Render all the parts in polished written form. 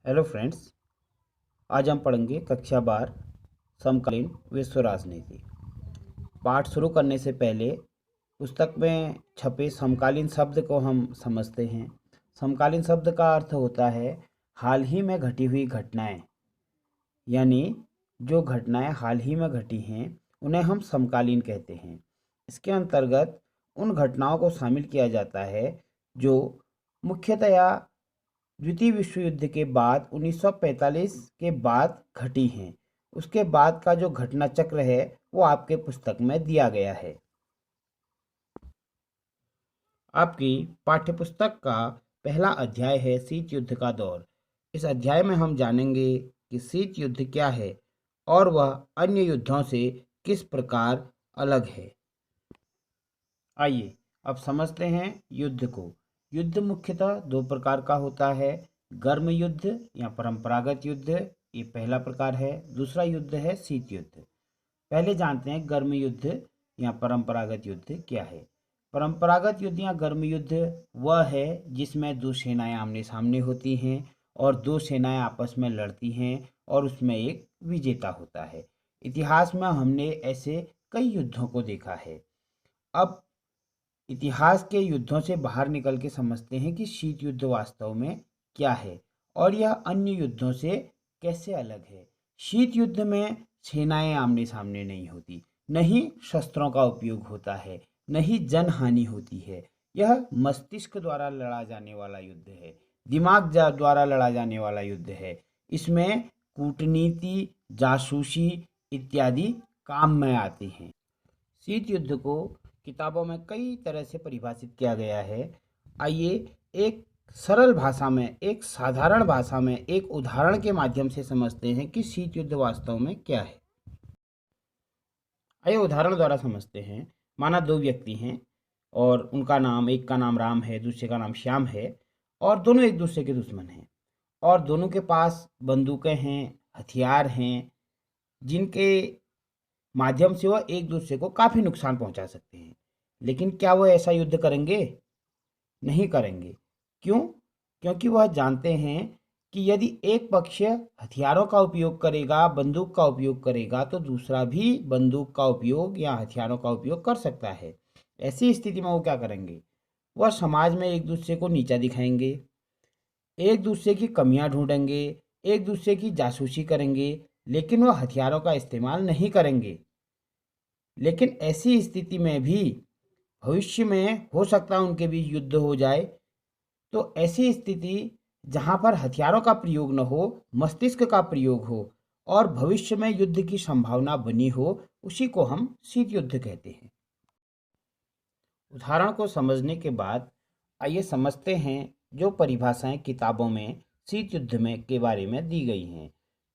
Hello friends. आज हम पढ़ेंगे कक्षा 12 समकालीन विश्व राजनीति। पाठ शुरू करने से पहले पुस्तक में छपे समकालीन शब्द को हम समझते हैं। समकालीन शब्द का अर्थ होता है हाल ही में घटी हुई घटनाएं, यानी जो घटनाएं हाल ही में घटी हैं उन्हें हम समकालीन कहते हैं। इसके अंतर्गत उन घटनाओं को शामिल किया जाता है जो मुख्यतया द्वितीय विश्व युद्ध के बाद 1945 के बाद घटी हैं। उसके बाद का जो घटना चक्र है वो आपके पुस्तक में दिया गया है। आपकी पाठ्यपुस्तक का पहला अध्याय है शीत युद्ध का दौर। इस अध्याय में हम जानेंगे कि शीत युद्ध क्या है और वह अन्य युद्धों से किस प्रकार अलग है। आइए अब समझते हैं युद्ध को। युद्ध मुख्यतः दो प्रकार का होता है, गर्म युद्ध या परंपरागत युद्ध, ये पहला प्रकार है। दूसरा युद्ध है शीत युद्ध। पहले जानते हैं गर्म युद्ध या परंपरागत युद्ध क्या है। परंपरागत युद्ध या गर्म युद्ध वह है जिसमें दो सेनाएं आमने सामने होती हैं और दो सेनाएं आपस में लड़ती हैं और उसमें एक विजेता होता है। इतिहास में हमने ऐसे कई युद्धों को देखा है। अब इतिहास के युद्धों से बाहर निकल के समझते हैं कि शीत युद्ध वास्तव में क्या है और यह अन्य युद्धों से कैसे अलग है। शीत युद्ध में सेनाएं आमने सामने नहीं होती, न ही शस्त्रों का उपयोग होता है, न ही जनहानि होती है। यह मस्तिष्क द्वारा लड़ा जाने वाला युद्ध है, द्वारा लड़ा जाने वाला युद्ध है। इसमें कूटनीति, जासूसी इत्यादि काम में आते हैं। शीत युद्ध को किताबों में कई तरह से परिभाषित किया गया है। आइए एक सरल भाषा में, एक साधारण भाषा में, एक उदाहरण के माध्यम से समझते हैं कि शीत युद्ध वास्तव में क्या है। आइए उदाहरण द्वारा समझते हैं। माना दो व्यक्ति हैं और उनका नाम, एक का नाम राम है, दूसरे का नाम श्याम है, और दोनों एक दूसरे के दुश्मन हैं और दोनों के पास बंदूकें हैं, हथियार हैं, जिनके माध्यम से वह एक दूसरे को काफ़ी नुकसान पहुंचा सकते हैं। लेकिन क्या वह ऐसा युद्ध करेंगे? नहीं करेंगे। क्यों? क्योंकि वह जानते हैं कि यदि एक पक्ष हथियारों का उपयोग करेगा, बंदूक का उपयोग करेगा, तो दूसरा भी बंदूक का उपयोग या हथियारों का उपयोग कर सकता है। ऐसी स्थिति में वो क्या करेंगे? वह समाज में एक दूसरे को नीचा दिखाएंगे, एक दूसरे की कमियां ढूंढेंगे, एक दूसरे की जासूसी करेंगे, लेकिन वह हथियारों का इस्तेमाल नहीं करेंगे। लेकिन ऐसी स्थिति में भी भविष्य में हो सकता है उनके बीच युद्ध हो जाए। तो ऐसी स्थिति जहाँ पर हथियारों का प्रयोग न हो, मस्तिष्क का प्रयोग हो और भविष्य में युद्ध की संभावना बनी हो, उसी को हम शीत युद्ध कहते हैं। उदाहरण को समझने के बाद आइए समझते हैं जो परिभाषाएं किताबों में शीत युद्ध में के बारे में दी गई हैं।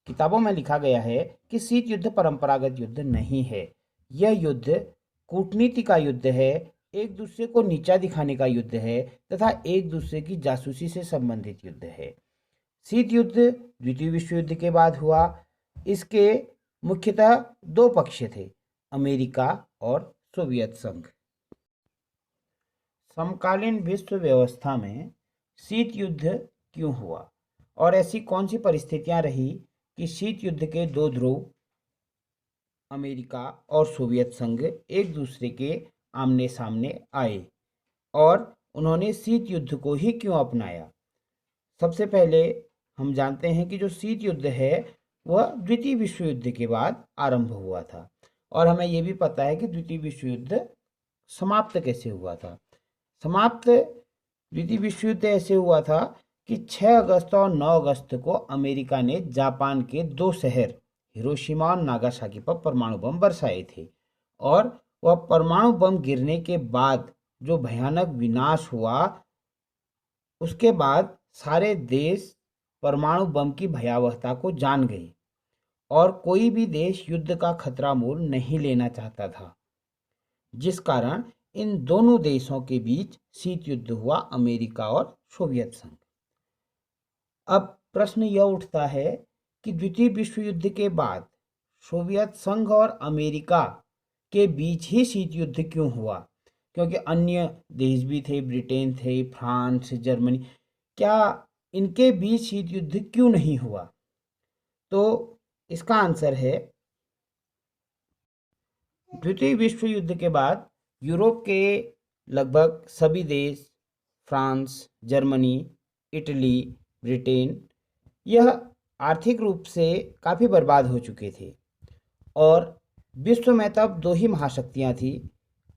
किताबों में लिखा गया है कि शीत युद्ध परंपरागत युद्ध नहीं है। यह युद्ध कूटनीति का युद्ध है, एक दूसरे को नीचा दिखाने का युद्ध है तथा एक दूसरे की जासूसी से संबंधित युद्ध है। शीत युद्ध द्वितीय विश्व युद्ध के बाद हुआ। इसके मुख्यतः दो पक्ष थे, अमेरिका और सोवियत संघ। समकालीन विश्व व्यवस्था में शीत युद्ध क्यों हुआ और ऐसी कौन सी परिस्थितियां रही कि शीत युद्ध के दो ध्रुव अमेरिका और सोवियत संघ एक दूसरे के आमने सामने आए और उन्होंने शीत युद्ध को ही क्यों अपनाया। सबसे पहले हम जानते हैं कि जो शीत युद्ध है वह द्वितीय विश्व युद्ध के बाद आरंभ हुआ था और हमें यह भी पता है कि द्वितीय विश्व युद्ध समाप्त कैसे हुआ था। समाप्त द्वितीय विश्व युद्ध ऐसे हुआ था कि 6 अगस्त और 9 अगस्त को अमेरिका ने जापान के दो शहर हिरोशिमा और नागासाकी पर परमाणु बम बरसाए थे और वह परमाणु बम गिरने के बाद जो भयानक विनाश हुआ, उसके बाद सारे देश परमाणु बम की भयावहता को जान गए और कोई भी देश युद्ध का खतरा मोल नहीं लेना चाहता था, जिस कारण इन दोनों देशों के बीच शीत युद्ध हुआ, अमेरिका और सोवियत संघ। अब प्रश्न यह उठता है कि द्वितीय विश्व युद्ध के बाद सोवियत संघ और अमेरिका के बीच ही शीत युद्ध क्यों हुआ? क्योंकि अन्य देश भी थे, ब्रिटेन थे, फ्रांस, जर्मनी, क्या इनके बीच शीत युद्ध क्यों नहीं हुआ? तो इसका आंसर है, द्वितीय विश्व युद्ध के बाद यूरोप के लगभग सभी देश, फ्रांस, जर्मनी, इटली, ब्रिटेन, यह आर्थिक रूप से काफ़ी बर्बाद हो चुके थे और विश्व में तब दो ही महाशक्तियाँ थी,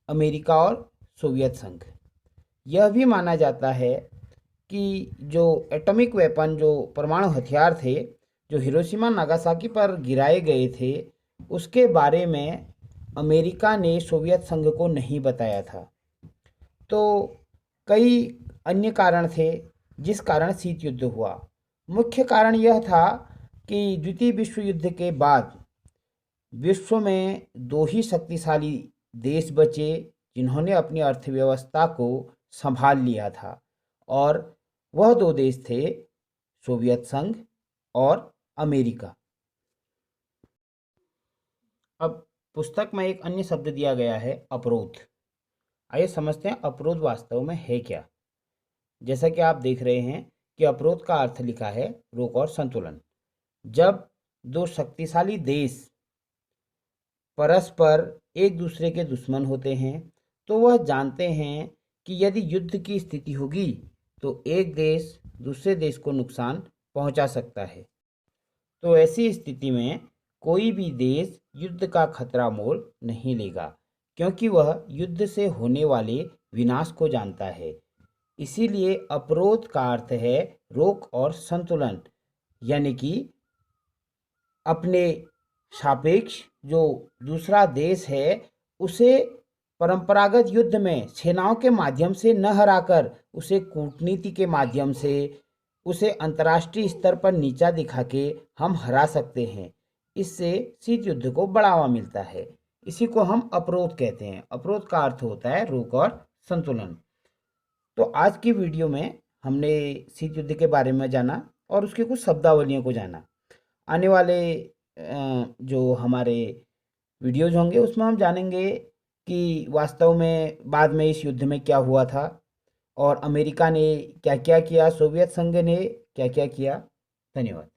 अमेरिका और सोवियत संघ। यह भी माना जाता है कि जो एटॉमिक वेपन, जो परमाणु हथियार थे, जो हिरोशिमा नागासाकी पर गिराए गए थे, उसके बारे में अमेरिका ने सोवियत संघ को नहीं बताया था। तो कई अन्य कारण थे जिस कारण शीत युद्ध हुआ। मुख्य कारण यह था कि द्वितीय विश्व युद्ध के बाद विश्व में दो ही शक्तिशाली देश बचे जिन्होंने अपनी अर्थव्यवस्था को संभाल लिया था, और वह दो देश थे सोवियत संघ और अमेरिका। अब पुस्तक में एक अन्य शब्द दिया गया है, अवरोध। आइए समझते हैं अवरोध वास्तव में है क्या। जैसा कि आप देख रहे हैं कि अवरोध का अर्थ लिखा है रोक और संतुलन। जब दो शक्तिशाली देश परस्पर एक दूसरे के दुश्मन होते हैं तो वह जानते हैं कि यदि युद्ध की स्थिति होगी तो एक देश दूसरे देश को नुकसान पहुंचा सकता है। तो ऐसी स्थिति में कोई भी देश युद्ध का खतरा मोल नहीं लेगा, क्योंकि वह युद्ध से होने वाले विनाश को जानता है। इसीलिए अवरोध का अर्थ है रोक और संतुलन, यानी कि अपने सापेक्ष जो दूसरा देश है उसे परंपरागत युद्ध में सेनाओं के माध्यम से न हराकर उसे कूटनीति के माध्यम से, उसे अंतर्राष्ट्रीय स्तर पर नीचा दिखा के हम हरा सकते हैं। इससे शीत युद्ध को बढ़ावा मिलता है। इसी को हम अवरोध कहते हैं। अवरोध का अर्थ होता है रोक और संतुलन। तो आज की वीडियो में हमने शीत युद्ध के बारे में जाना और उसकी कुछ शब्दावलियों को जाना। आने वाले जो हमारे वीडियोज होंगे उसमें हम जानेंगे कि वास्तव में बाद में इस युद्ध में क्या हुआ था और अमेरिका ने क्या क्या किया, सोवियत संघ ने क्या क्या किया। धन्यवाद।